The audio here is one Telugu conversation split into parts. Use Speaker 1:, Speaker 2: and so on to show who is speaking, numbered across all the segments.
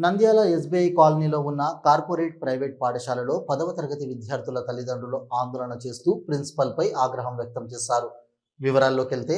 Speaker 1: నంద్యాల ఎస్బీఐ కాలనీలో ఉన్న కార్పొరేట్ ప్రైవేట్ పాఠశాలలో 10వ తరగతి విద్యార్థుల తల్లిదండ్రులు ఆందోళన చేస్తూ ప్రిన్సిపల్పై ఆగ్రహం వ్యక్తం చేశారు. వివరాల్లోకి వెళ్తే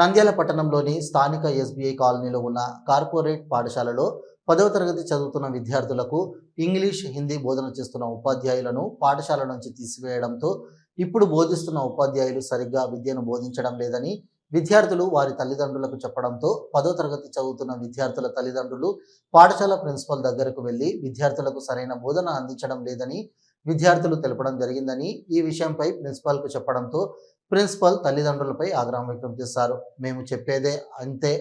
Speaker 1: నంద్యాల పట్టణంలోని స్థానిక ఎస్బీఐ కాలనీలో ఉన్న కార్పొరేట్ పాఠశాలలో 10వ తరగతి చదువుతున్న విద్యార్థులకు ఇంగ్లీష్, హిందీ బోధన చేస్తున్న ఉపాధ్యాయులను పాఠశాల నుంచి తీసివేయడంతో ఇప్పుడు బోధిస్తున్న ఉపాధ్యాయులు సరిగ్గా విద్యను బోధించడం లేదని విద్యార్థులు వారి తల్లిదండ్రులకు చెప్పడంతో 10వ తరగతి చదువుతున్న విద్యార్థుల తల్లిదండ్రులు పాఠశాల ప్రిన్సిపల్ దగ్గరకు వెళ్లి విద్యార్థులకు సరైన బోధన అందించడం లేదని విద్యార్థులు తెలపడం జరిగిందని, ఈ విషయంపై ప్రిన్సిపల్కు చెప్పడంతో ప్రిన్సిపల్ తల్లిదండ్రులపై ఆగ్రహం వ్యక్తం చేశారు. మేము చెప్పేదే అంతే,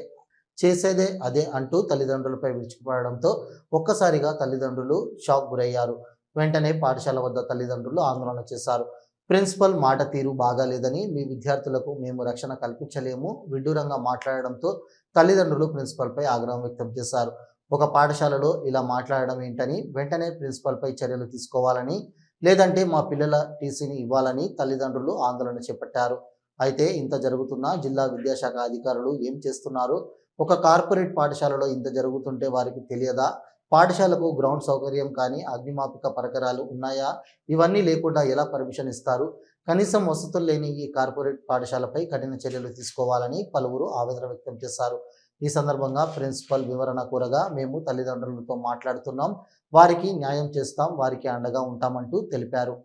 Speaker 1: చేసేదే అదే అంటూ తల్లిదండ్రులపై విరుచుకుపడడంతో ఒక్కసారిగా తల్లిదండ్రులు షాక్ గురయ్యారు. వెంటనే పాఠశాల వద్ద తల్లిదండ్రులు ఆందోళన చేశారు. ప్రిన్సిపల్ మాట తీరు బాగాలేదని, మీ విద్యార్థులకు మేము రక్షణ కల్పించలేము, విడ్డూరంగా మాట్లాడడంతో తల్లిదండ్రులు ప్రిన్సిపల్పై ఆగ్రహం వ్యక్తం చేశారు. ఒక పాఠశాలలో ఇలా మాట్లాడడం ఏంటని, వెంటనే ప్రిన్సిపల్పై చర్యలు తీసుకోవాలని, లేదంటే మా పిల్లల టీసీని ఇవ్వాలని తల్లిదండ్రులు ఆందోళన చేపట్టారు. అయితే ఇంత జరుగుతున్నా జిల్లా విద్యాశాఖ అధికారులు ఏం చేస్తున్నారు? ఒక కార్పొరేట్ పాఠశాలలో ఇంత జరుగుతుంటే వారికి తెలియదా? పాఠశాలకు గ్రౌండ్ సౌకర్యం కానీ, అగ్నిమాపక పరికరాలు ఉన్నాయా? ఇవన్నీ లేకుండా ఎలా పర్మిషన్ ఇస్తారు? కనీసం వసతులు లేని ఈ కార్పొరేట్ పాఠశాలపై కఠిన చర్యలు తీసుకోవాలని పలువురు ఆవేదన వ్యక్తం చేశారు. ఈ సందర్భంగా ప్రిన్సిపల్ వివరణ కోరగా, మేము తల్లిదండ్రులతో మాట్లాడుతున్నాం, వారికి న్యాయం చేస్తాం, వారికి అండగా ఉంటామంటూ తెలిపారు.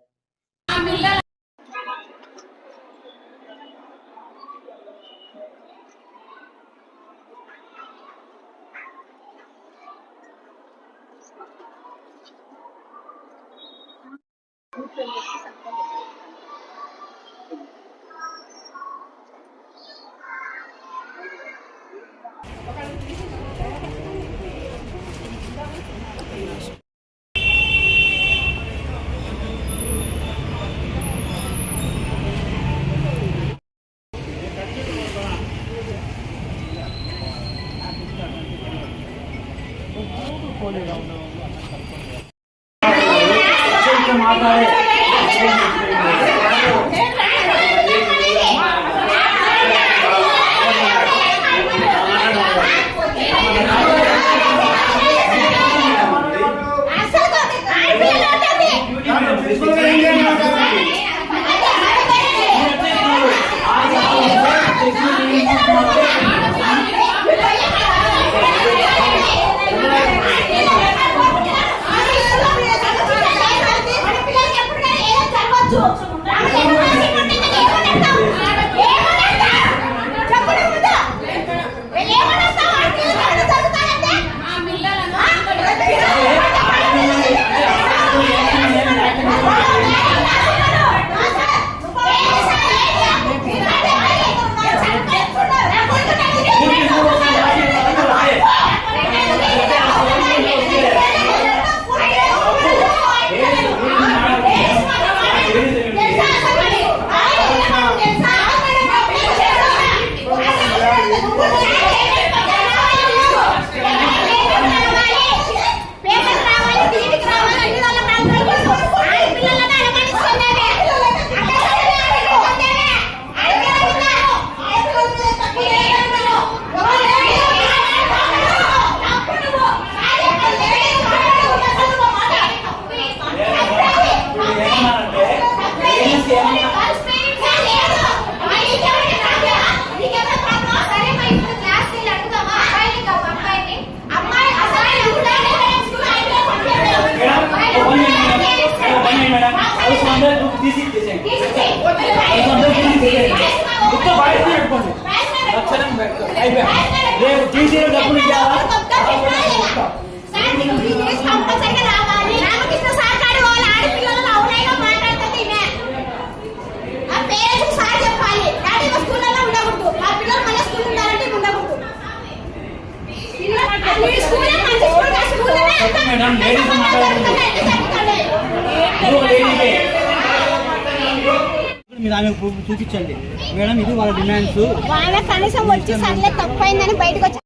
Speaker 2: మీరు ఆమె చూపించండి మేడం, ఇది వాళ్ళ డిమాండ్స్.
Speaker 3: వాళ్ళ కనీసం వచ్చి సర్లే తప్పైందని బయటకు వచ్చి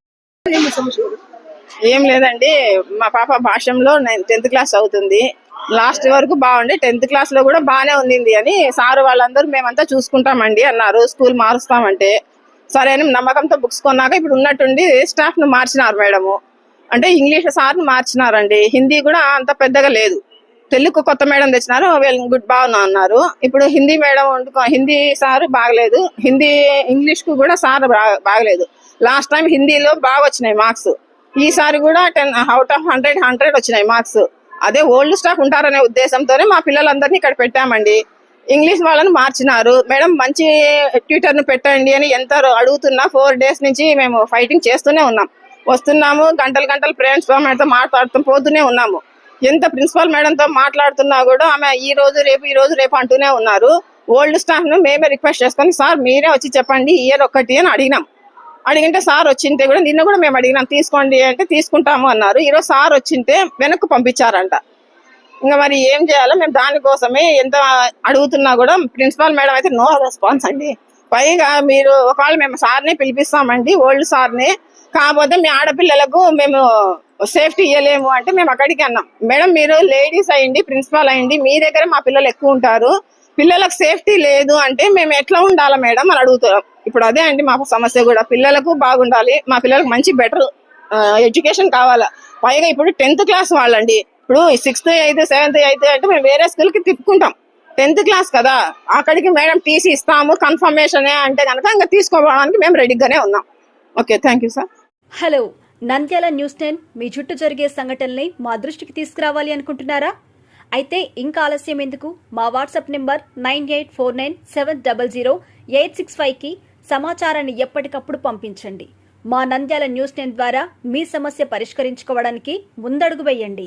Speaker 4: ఏం లేదండి. మా పాప భాష్యంలో 10th క్లాస్ అవుతుంది. లాస్ట్ వరకు బాగుండే, 10th క్లాస్ లో కూడా బాగానే ఉంది అని సారు వాళ్ళందరూ మేమంతా చూసుకుంటామండి అన్నారు. స్కూల్ మారుస్తామంటే సరే అని నమ్మకంతో బుక్స్ కొన్నాక ఇప్పుడు ఉన్నట్టుండి స్టాఫ్ ను మార్చినారు మేడము. అంటే ఇంగ్లీష్ సార్ని మార్చినారండి. హిందీ కూడా అంత పెద్దగా లేదు. తెలుగు కొత్త మేడం తెచ్చినారు, గుడ్ బాగున్నా అన్నారు. ఇప్పుడు హిందీ మేడం హిందీ సార్ బాగలేదు, ఇంగ్లీష్ కు కూడా సార్ బాగలేదు. లాస్ట్ టైం హిందీలో బాగా వచ్చినాయి మార్క్స్, ఈసారి కూడా 10 out of 100 వచ్చినాయి మార్క్స్. అదే ఓల్డ్ స్టాఫ్ ఉంటారనే ఉద్దేశంతోనే మా పిల్లలందరినీ ఇక్కడ పెట్టామండి. ఇంగ్లీష్ వాళ్ళని మార్చినారు. మేడం మంచి ట్యూటర్ ను పెట్టండి అని ఎంత అడుగుతున్నా 4 days నుంచి మేము ఫైటింగ్ చేస్తూనే ఉన్నాం. వస్తున్నాము, గంటలు ప్రిన్సిపల్ మేడంతో మాట్లాడుతూ పోతూనే ఉన్నాము. ఎంత ప్రిన్సిపల్ మేడంతో మాట్లాడుతున్నా కూడా ఆమె ఈ రోజు రేపు అంటూనే ఉన్నారు. ఓల్డ్ స్టాఫ్ ను మేమే రిక్వెస్ట్ చేసుకొని సార్ మీరే వచ్చి చెప్పండి ఇయర్ ఒక్కటి అని అడిగింటే సార్ వచ్చింటే కూడా నిన్న కూడా మేము అడిగినాం తీసుకోండి అంటే తీసుకుంటాము అన్నారు. ఈరోజు సార్ వచ్చింటే వెనక్కు పంపించారంట. ఇంకా మరి ఏం చేయాలో మేము దానికోసమే ఎంత అడుగుతున్నా కూడా ప్రిన్సిపల్ మేడం అయితే నో రెస్పాన్స్ అండి. పైగా మీరు ఒకవేళ మేము సార్ని పిలిపిస్తామండి, ఓల్డ్ సార్ని, కాకపోతే మీ ఆడపిల్లలకు మేము సేఫ్టీ ఇవ్వలేము అంటే మేము అక్కడికి అన్నాం. మేడం మీరు లేడీస్ అయ్యండి, ప్రిన్సిపాల్ అయ్యండి, మీ దగ్గర మా పిల్లలు ఎక్కువ ఉంటారు, పిల్లలకు సేఫ్టీ లేదు అంటే మేము ఎట్లా ఉండాలా మేడం అని అడుగుతున్నాం. ఇప్పుడు అదే అండి మా సమస్య కూడా, పిల్లలకు బాగుండాలి, మా పిల్లలకు మంచి బెటర్ ఎడ్యుకేషన్ కావాలా. పైగా ఇప్పుడు 10th క్లాస్ వాళ్ళండి, ఇప్పుడు 6th 8th 7th 8th అంటే మేము వేరే స్కూల్ కి తిప్పుకుంటాం. 10th క్లాస్ కదా, అక్కడికి మేడం టీసీ ఇస్తాము కన్ఫర్మేషన్ అంటే కనుక ఇంకా తీసుకోవడానికి మేము రెడీగానే ఉన్నాం. Okay, thank you sir.
Speaker 5: Hello, Nandyal news 10 మీ చుట్టూ జరిగే సంఘటనల్ని మా దృష్టికి తీసుకురావాలి అనుకుంటున్నారా? అయితే ఇంకా ఆలస్యం ఎందుకు? మా వాట్సాప్ నెంబర్ 9849700865కి సమాచారాన్ని ఎప్పటికప్పుడు పంపించండి. మా నంద్యాల న్యూస్ 10 ద్వారా మీ సమస్య పరిష్కరించుకోవడానికి ముందడుగు వేయండి.